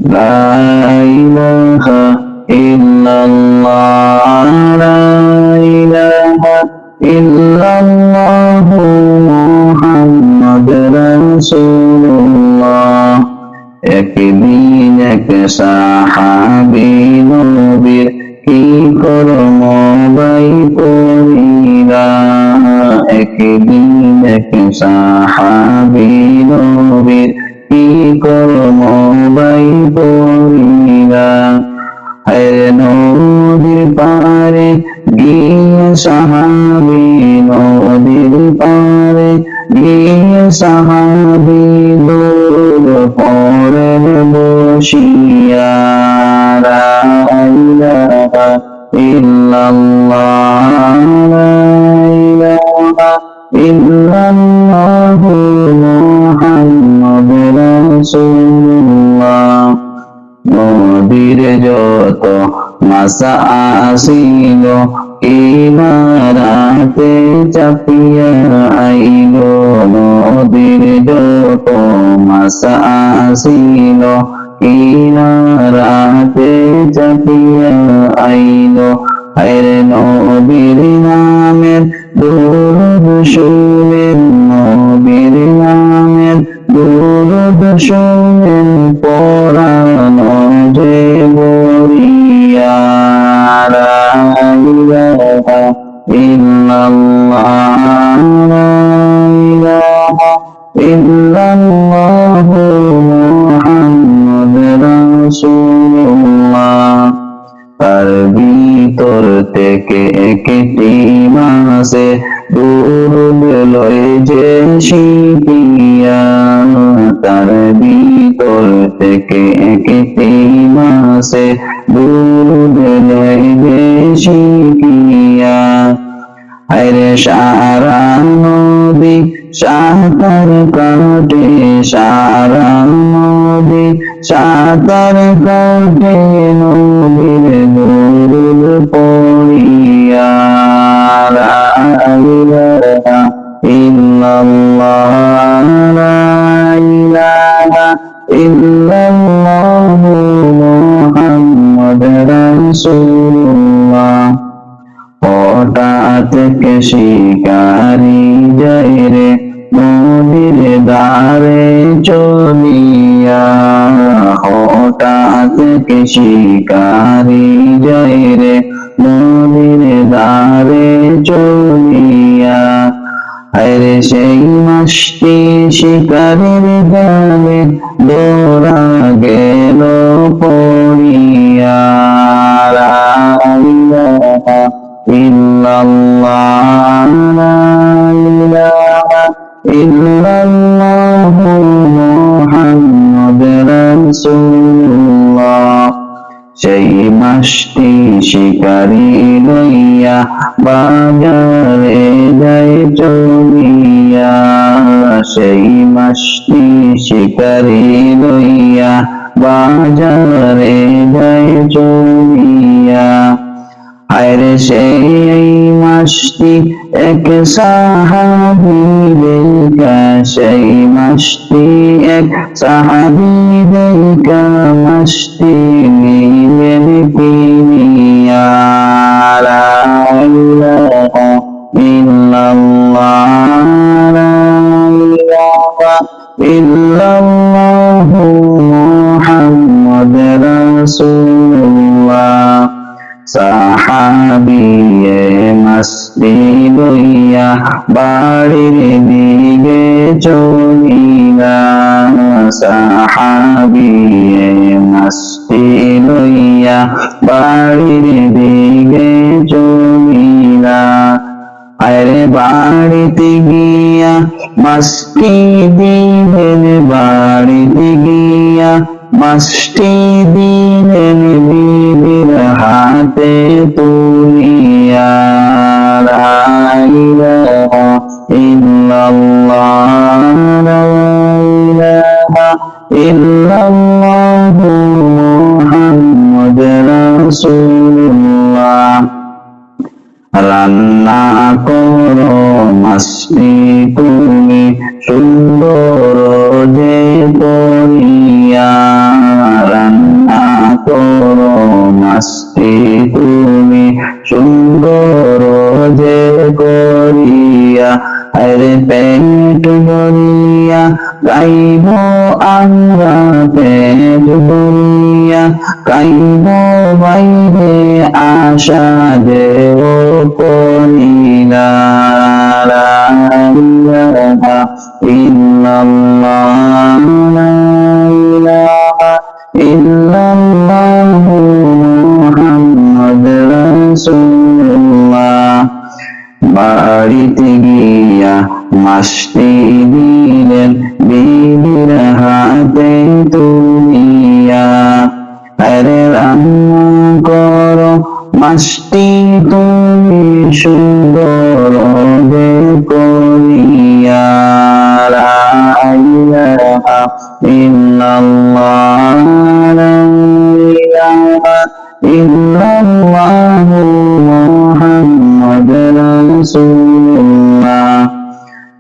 লা ইলাহা ইল্লাল্লাহ, লা ইলাহা ইল্লাল্লাহু মুহাম্মাদুর রাসূলুল্লাহ। একদিন এক সাহাবী নবীর কি কর্ম বাই করিলা। একদিন এক সাহাবী নবীর কি কর্ম বাই করিলা। নদীর পারে গিয়ে সাহাবী, নদীর পারে গিয়ে সাহাবী দূর পরে বসিয়া। লা ইলাহা ইল্লাল্লাহ, লা ইলাহা ইল্লাল্লাহু মুহাম্মাদুর রাসূলুল্লাহ। নদীর যত মাছা আসিল কিনারাতে চাপিয়া আইল। নদীর যত মাছা আসিল কিনারাতে চাপিয়া আইল। হায়রে নবীর নামের দুরূদ শুনেন, নবীর নামের দুরূদ শুনেন পরাণ যে ভরিয়া। লা ইলাহা ইল্লাল্লাহ, লা ইলাহা ইল্লাল্লাহু মুহাম্মাদুর রাসূলুল্লাহ। তার ভিতর থেকে একটি মাসে দুরূদ লয় যে শিখিয়া। তার ভিতর থেকে একটি মাসে দুরূদ লয় যে শিখিয়া। আরে সারা নদী সাঁতার কাটে, সারা নদী সাঁতার কাটে নদীর দুরূদ পড়িয়া। লা ইলাহা ইল্লাল্লাহ, লা ইলাহা ইল্লাল্লাহু মুহাম্মাদুর রাসূলুল্লাহ। হঠাৎ কে শিকারি যায় রে নদীর ধারে চলিয়া। হঠাৎ কে শিকারি যায় রে নদীর ধারে চলিয়া। আরে সেই মাছটি শিকারের জালে ধরা গেল পড়িয়া। লা ইলাহা ইল্লাল্লাহ, লা ইলাহা ইল্লাল্লাহু মুহাম্মাদুর রাসূলুল্লাহ। সেই মাছটি শিকারি লইয়া বাজারে যায় চলিয়া। সেই মাছটি শিকারি লইয়া বাজারে যায় চলিয়া। আরে সেই মাছটি এক সাহাবী দেখা, সেই মাছটি এক সাহাবী দেখা মাছটি নিলেন কিনিয়া। লা ইলাহা ইল্লাল্লাহ, লা ইলাহা ইল্লাল্লাহু মুহাম্মাদুর রাসূলুল্লাহ। সাহাবিয়ে মাছটি লইয়া বাড়ির দিকে চলিয়া। সাহাবিয়ে মাছটি লইয়া বাড়ির দিকে চলিয়া। আরে বাড়িতে গিয়া মাছটি দিলেন, বাড়িতে গিয়া মাছটি দিলেন বিবির হাতে তুলিয়া। লা ইলাহা ইল্লাল্লাহ, লা ইলাহা ইল্লাল্লাহু মুহাম্মাদুর রাসূলুল্লাহ। রান্না করো মাছটি তুমি সুন্দর যে করিয়া। রান্না জুড়িয়া কাইব বাইরে আশা দেও করিলা লা ইলাহা ইল্লাল্লাহ লা ইলাহা ইল্লাল্লাহু মুহাম্মাদুর রাসূলুল্লাহ। বাড়িতে গিয়া মাসটি দিলেন বিবির হাতে তুলিয়া, আরে রান্না করো মাসটি তুমি সুন্দর করিয়া লা ইলাহা ইল্লাল্লাহ লা ইলাহা ইল্লাল্লাহু মুহাম্মাদুর রাসূলুল্লাহ।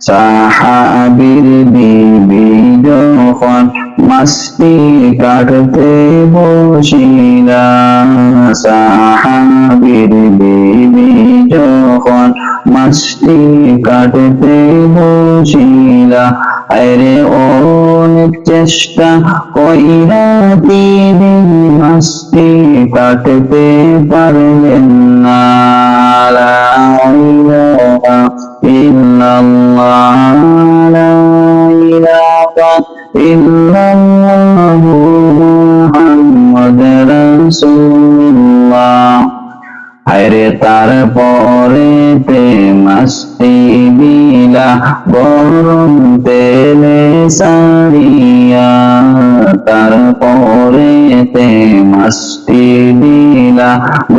সাহাবীর বিবি যখন মাসটি কাটতে বসিলা, সাহাবীর বিবি যখন মাসটি কাটতে বসিলা, আরে অনেক চেষ্টা কইরা তিনি মাসটি কাটতে পারলেন না। লা ইলাহা ইল্লাল্লাহ লা ইলাহা ইল্লাল্লাহু মুহাম্মাদুর রাসূলুল্লাহ। আরে তারপরে তে মাসটি দিলা গরম তেলে সারিয়া, তারপরে তে মাসটি দিলা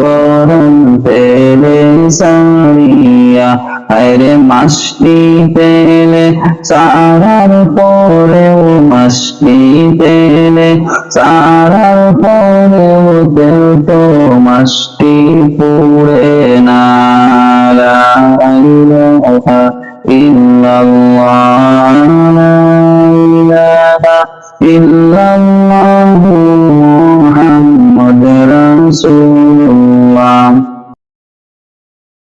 গরম তেলে সারিয়া, আরে মাসটি তেলে সারার পরেও মাসটি তেলে সারার পরেও তেল তো মাসটি পুড়ে না। লা ইলাহা ইল্লাল্লাহ লা ইলাহা ইল্লাল্লাহু মুহাম্মাদুর রাসূলুল্লাহ।